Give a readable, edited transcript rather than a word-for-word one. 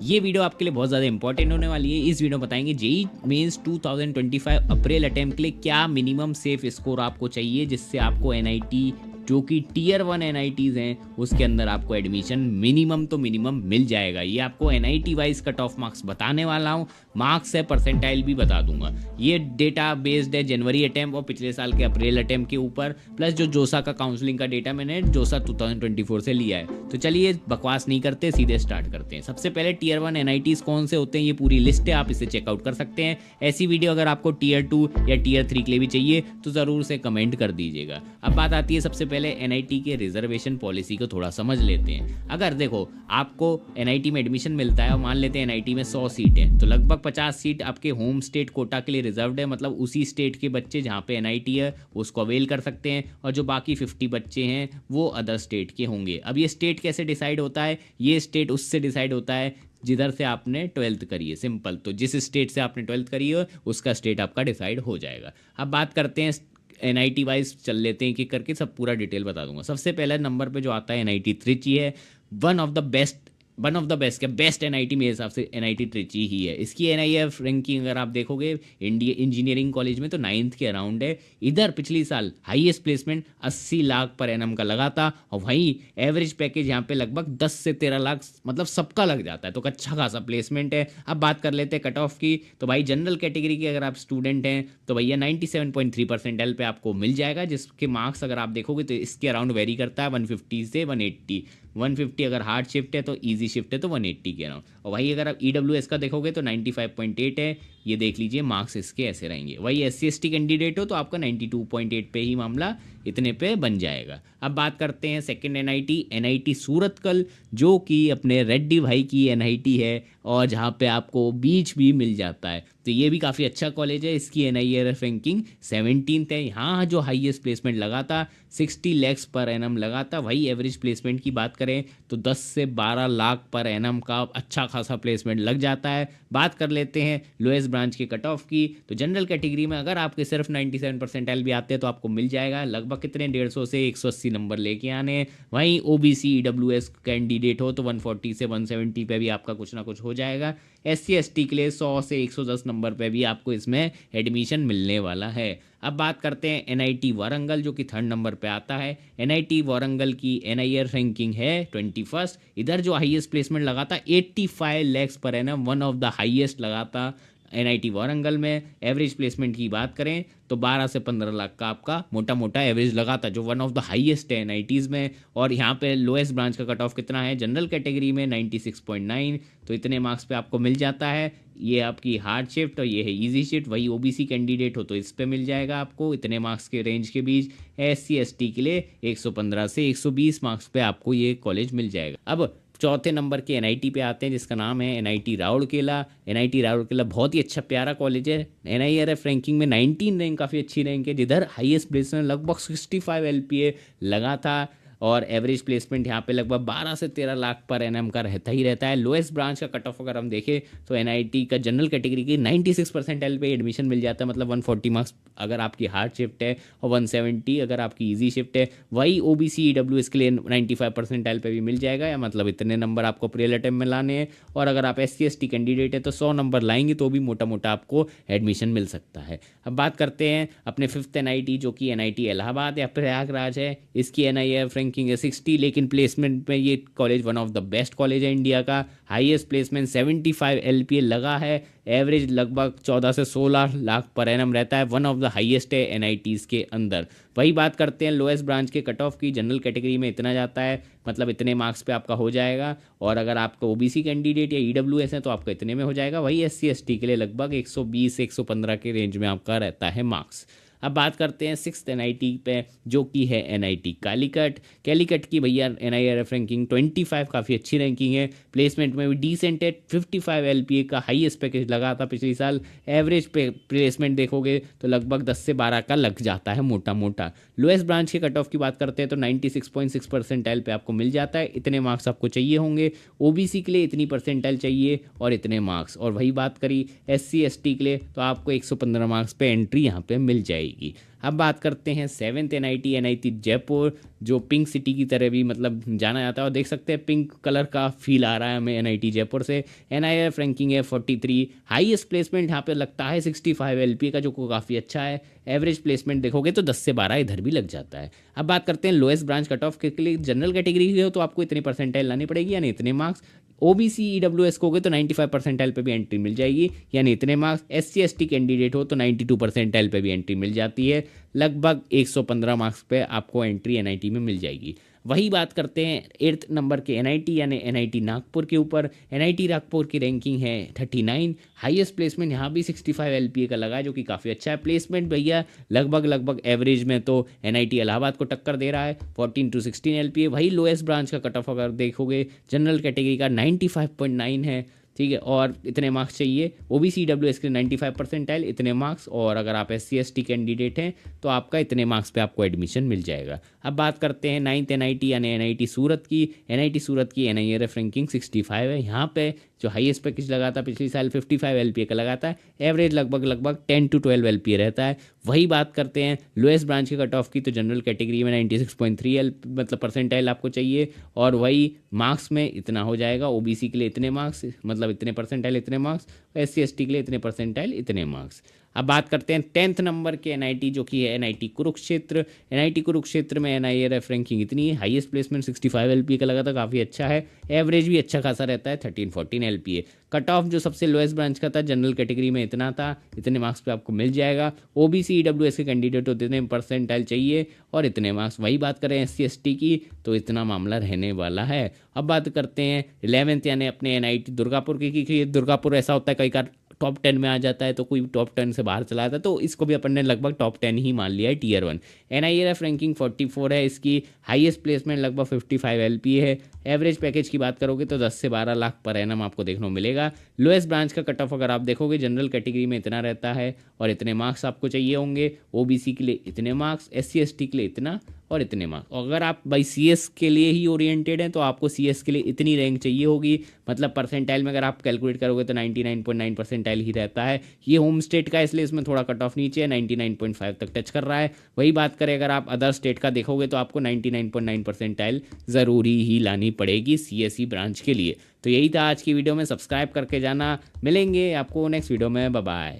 ये वीडियो आपके लिए बहुत ज़्यादा इंपॉर्टेंट होने वाली है। इस वीडियो में बताएंगे जेई मेंस 2025 अप्रैल अटेम्प्ट के लिए क्या मिनिमम सेफ स्कोर आपको चाहिए, जिससे आपको एनआईटी जो कि टीयर 1 एनआईटीज़ हैं उसके अंदर आपको एडमिशन मिनिमम तो मिनिमम मिल जाएगा। ये आपको NIT wise cut off marks बताने वाला हूँ, मार्क्स है, परसेंटाइल भी बता दूंगा। ये डेटा बेस्ड है जनवरी अटेम्प्ट और पिछले साल के अप्रैल अटेम्प्ट के ऊपर, प्लस जो जोसा का काउंसलिंग का डेटा मैंने जोसा 2024 से लिया है। तो चलिए बकवास नहीं करते, सीधे स्टार्ट करते हैं। सबसे पहले टीयर 1 एनआईटीज़ कौन से होते हैं, ये पूरी लिस्ट है, आप इसे चेकआउट कर सकते हैं। ऐसी वीडियो अगर आपको टीयर 2 या टीयर 3 के लिए भी चाहिए तो ज़रूर से कमेंट कर दीजिएगा। अब बात आती है सबसे पहले एनआईटी के रिजर्वेशन पॉलिसी को थोड़ा समझ लेते हैं। अगर देखो आपको एनआईटी में एडमिशन मिलता है और मान लेते हैं एनआईटी में 100 सीट है, तो लगभग 50 सीट आपके होम स्टेट कोटा के लिए रिजर्व्ड है, मतलब उसी स्टेट के बच्चे जहाँ पे एनआईटी है उसको अवेल कर सकते हैं, और जो बाकी 50 बच्चे हैं वो अदर स्टेट के होंगे। अब ये स्टेट कैसे डिसाइड होता है, ये स्टेट उससे डिसाइड होता है जिधर से आपने 12th करी है। सिंपल, तो जिस स्टेट से आपने 12th करी है उसका स्टेट आपका डिसाइड हो जाएगा। अब बात करते हैं एनआईटी वाइज, चल लेते हैं कि करके सब पूरा डिटेल बता दूंगा। सबसे पहले नंबर पे जो आता है एनआईटी त्रिची है। वन ऑफ द बेस्ट क्या बेस्ट एनआईटी मेरे हिसाब से एनआईटी त्रिची ही है। इसकी एनआईएफ रैंकिंग अगर आप देखोगे इंडिया इंजीनियरिंग कॉलेज में तो 9th के अराउंड है। इधर पिछली साल highest placement 80 lakh per annum का लगा था, और वहीं एवरेज पैकेज यहाँ पे लगभग 10 से 13 लाख मतलब सबका लग जाता है, तो अच्छा खासा प्लेसमेंट है। अब बात कर लेते हैं कट ऑफ की, तो भाई जनरल कैटेगरी के अगर आप स्टूडेंट हैं तो भैया 97.3 परसेंटाइल पे आपको मिल जाएगा, जिसके मार्क्स अगर आप देखोगे तो इसके अराउंड वेरी करता है 150 से 180। 150 अगर हार्ड शिफ्ट है तो इजी शिफ्ट है तो 180 के अराउंड। और वही अगर आप ईडब्ल्यूएस का देखोगे तो 95.8 है, ये देख लीजिए मार्क्स इसके ऐसे रहेंगे। वही SC/ST कैंडिडेट हो तो आपका 92.8 पे ही मामला इतने पे बन जाएगा। अब बात करते हैं सेकंड एनआईटी सूरतकल, जो कि अपने रेड्डी भाई की एनआईटी है और जहाँ पे आपको बीच भी मिल जाता है, तो ये भी काफ़ी अच्छा कॉलेज है। इसकी एनआईआरएफ रैंकिंग 17th है। यहाँ जो हाईएस्ट प्लेसमेंट लगा था 60 lakhs पर एनम लगा था। वही एवरेज प्लेसमेंट की बात करें तो 10 से 12 लाख पर एनम का अच्छा खासा प्लेसमेंट लग जाता है। बात कर लेते हैं लोएस्ट ब्रांच के कट ऑफ की, तो जनरल कैटेगरी में अगर आपके सिर्फ 97 परसेंटाइल भी आते हैं तो आपको मिल जाएगा लगभग कितने 150 से 180 नंबर लेके आने हैं। वहीं ओबीसी ईडब्ल्यूएस कैंडिडेट हो तो 140 से 170 पे भी आपका कुछ ना कुछ हो जाएगा। SC/ST के लिए 100 से 110 नंबर पे भी आपको इसमें एडमिशन मिलने वाला है। अब बात करते हैं एनआईटी वारंगल, जो कि 3rd नंबर पे आता है। एनआईटी वारंगल की एनआईआर रैंकिंग है 21st। इधर जो हाईएस्ट प्लेसमेंट लगा था 85 lakhs per annum, one of the highest लगा था एनआईटी वारंगल में। एवरेज प्लेसमेंट की बात करें तो 12 से 15 लाख का आपका मोटा मोटा एवरेज लगा था, जो वन ऑफ द हाईएस्ट है एनआईटीज़ में। और यहाँ पे लोएस्ट ब्रांच का कट ऑफ कितना है जनरल कैटेगरी में 96.9, तो इतने मार्क्स पे आपको मिल जाता है। ये आपकी हार्ड शिफ्ट और ये है इजी शिफ्ट। वही ओबीसी कैंडिडेट हो तो इस पे मिल जाएगा आपको इतने मार्क्स के रेंज के बीच। SC/ST के लिए 115 से 120 मार्क्स पे आपको ये कॉलेज मिल जाएगा। अब चौथे नंबर के एनआईटी पे आते हैं, जिसका नाम है एनआईटी राउरकेला। एनआईटी राउरकेला बहुत ही अच्छा प्यारा कॉलेज है। एनआईआरएफ रैंकिंग में 19 रैंक काफ़ी अच्छी रैंक है, जिधर हाईएस्ट प्लेसमेंट लगभग 65 LPA लगा था, और एवरेज प्लेसमेंट यहाँ पे लगभग 12 से 13 लाख पर एनएम का रहता ही रहता है। लोएस्ट ब्रांच का कट ऑफ अगर हम देखें तो एनआईटी का जनरल कैटेगरी की 96 परसेंटाइल पे एडमिशन मिल जाता है, मतलब 140 मार्क्स अगर आपकी हार्ड शिफ्ट है और 170 अगर आपकी इजी शिफ्ट है। वही ओबीसी ईडब्ल्यूएस के लिए 95 परसेंटाइल पे भी मिल जाएगा, या मतलब इतने नंबर आपको प्रेल अटेम्प्ट में लाने हैं। और अगर आप SC/ST कैंडिडेट है तो 100 नंबर लाएंगे तो भी मोटा मोटा आपको एडमिशन मिल सकता है। अब बात करते हैं अपने 5th एनआईटी, जो कि एनआईटी इलाहाबाद या प्रयागराज है। इसकी एनआईआरएफ रैंकिंग है 60, लेकिन प्लेसमेंट में ये college one of the best college है इंडिया का। हाईएस्ट प्लेसमेंट 75 LPA लगा है। एवरेज लगभग 14 से 16 लाख पर एनम रहता है, वन ऑफ द हाईएस्ट है एनआईटीज़ के अंदर। वही बात करते हैं लोएस्ट ब्रांच के कट ऑफ की। जनरल कैटेगरी में इतना जाता है, मतलब इतने मार्क्स पे आपका हो जाएगा, और अगर आपका ओबीसी कैंडिडेट या ईडब्ल्यूएस है तो आपका इतने में हो जाएगा। वही SC/ST के लिए लगभग 120 से 115 के रेंज में आपका रहता है मार्क्स। अब बात करते हैं 6th एनआईटी पे, जो कि है एनआईटी कैलीकट की भैया एनआईआरएफ रैंकिंग 25 काफ़ी अच्छी रैंकिंग है। प्लेसमेंट में भी डिसेंट है, 55 LPA का हाईएस्ट पैकेज लगा था पिछले साल। एवरेज पे प्लेसमेंट देखोगे तो लगभग 10 से 12 का लग जाता है मोटा मोटा। लोएस्ट ब्रांच के कट ऑफ की बात करते हैं तो 96.6 परसेंटाइल पे आपको मिल जाता है, इतने मार्क्स आपको चाहिए होंगे। ओबीसी के लिए इतनी परसेंटाइल चाहिए और इतने मार्क्स। और वही बात करी SC/ST के लिए तो आपको 115 मार्क्स पे एंट्री यहाँ पे मिल जाएगी। जाएगी। अब बात करते हैं 7th NIT जयपुर, जो पिंक सिटी की तरह भी मतलब जाना जाता है, और देख सकते हैं पिंक कलर का फील आ रहा है हमें NIT जयपुर से। NIRF रैंकिंग है 43, हाईएस्ट प्लेसमेंट यहाँ पे लगता है 65 LPA का, जो काफ़ी अच्छा है। एवरेज प्लेसमेंट देखोगे तो 10 से 12 इधर भी लग जाता है। अब बात करते हैं लोएस्ट ब्रांच कट ऑफ के लिए। जनरल कैटेगरी की हो तो आपको इतने परसेंटाइल लानी पड़ेगी, यानी इतने मार्क्स। OBC EWS को हो गए तो 95 परसेंटाइल पे भी एंट्री मिल जाएगी, यानी इतने मार्क्स। SC ST कैंडिडेट हो तो 92 परसेंटाइल पे भी एंट्री मिल जाती है, लगभग 115 मार्क्स पे आपको एंट्री NIT में मिल जाएगी। वही बात करते हैं 8th नंबर के NIT यानी NIT नागपुर के ऊपर। NIT नागपुर की रैंकिंग है 39, हाईएस्ट प्लेसमेंट यहाँ भी 65 LPA का लगा है, जो कि काफ़ी अच्छा है। प्लेसमेंट भैया लगभग एवरेज में तो NIT इलाहाबाद को टक्कर दे रहा है, 14 to 16 LPA। वही लोएस्ट ब्रांच का कट ऑफ अगर देखोगे जनरल कैटेगरी का 95.9 है, ठीक है, और इतने मार्क्स चाहिए। OBC EWS के 95 परसेंटाइल, इतने मार्क्स, और अगर आप SC ST कैंडिडेट हैं तो आपका इतने मार्क्स पे आपको एडमिशन मिल जाएगा। अब बात करते हैं 9th NIT यानी NIT सूरत की। NIT सूरत की NIRF रैंकिंग 65 है। यहाँ पे जो हाईएस्ट पैकेज लगा था पिछले साल 55 LPA का लगा था, एवरेज लगभग 10 to 12 LPA रहता है। वही बात करते हैं लोएस्ट ब्रांच के कट ऑफ की, तो जनरल कैटेगरी में 96.3 मतलब परसेंटाइल आपको चाहिए, और वही मार्क्स में इतना हो जाएगा। OBC के लिए इतने मार्क्स मतलब इतने परसेंटाइल इतने मार्क्स, SC ST के लिए इतने परसेंटाइल इतने मार्क्स। अब बात करते हैं 10th नंबर के NIT, जो कि है NIT कुरुक्षेत्र। NIT कुरुक्षेत्र में NIRF रैंकिंग इतनी है, हाईएस्ट प्लेसमेंट 65 LPA का लगा था, काफ़ी अच्छा है। एवरेज भी अच्छा खासा रहता है 13-14 LPA। कट ऑफ जो सबसे लोएस्ट ब्रांच का था जनरल कैटेगरी में इतना था, इतने मार्क्स पे आपको मिल जाएगा। OBC EWS के कैंडिडेट होते इतने परसेंटाइल चाहिए और इतने मार्क्स। वही बात करें SC ST की तो इतना मामला रहने वाला है। अब बात करते हैं 11th यानी अपने NIT दुर्गापुर की, क्योंकि दुर्गापुर ऐसा होता है कई बार टॉप 10 में आ जाता है तो कोई टॉप 10 से बाहर चला जाता है, तो इसको भी अपन ने लगभग टॉप 10 ही मान लिया है, Tier 1। NIRF रैंकिंग 44 है, इसकी हाईएस्ट प्लेसमेंट लगभग 55 LPA है। एवरेज पैकेज की बात करोगे तो 10 से 12 लाख पर एनम आपको देखने को मिलेगा। लोएस्ट ब्रांच का कट ऑफ अगर आप देखोगे जनरल कैटेगरी में इतना रहता है और इतने मार्क्स आपको चाहिए होंगे। OBC के लिए इतने मार्क्स, SC ST के लिए इतना और इतने मार्क्स। अगर आप भाई CS के लिए ही ओरिएंटेड हैं तो आपको CS के लिए इतनी रैंक चाहिए होगी, मतलब परसेंटाइल में अगर आप कैलकुलेट करोगे तो 99.9 परसेंटाइल ही रहता है। ये होम स्टेट का इसलिए इसमें थोड़ा कट ऑफ नीचे है, 99.5 तक टच कर रहा है। वही बात करें अगर आप अदर स्टेट का देखोगे तो आपको 99.9 परसेंटाइल ज़रूरी ही लानी पड़ेगी CSE ब्रांच के लिए। तो यही था आज की वीडियो में, सब्सक्राइब करके जाना। मिलेंगे आपको नेक्स्ट वीडियो में, बाय बाय।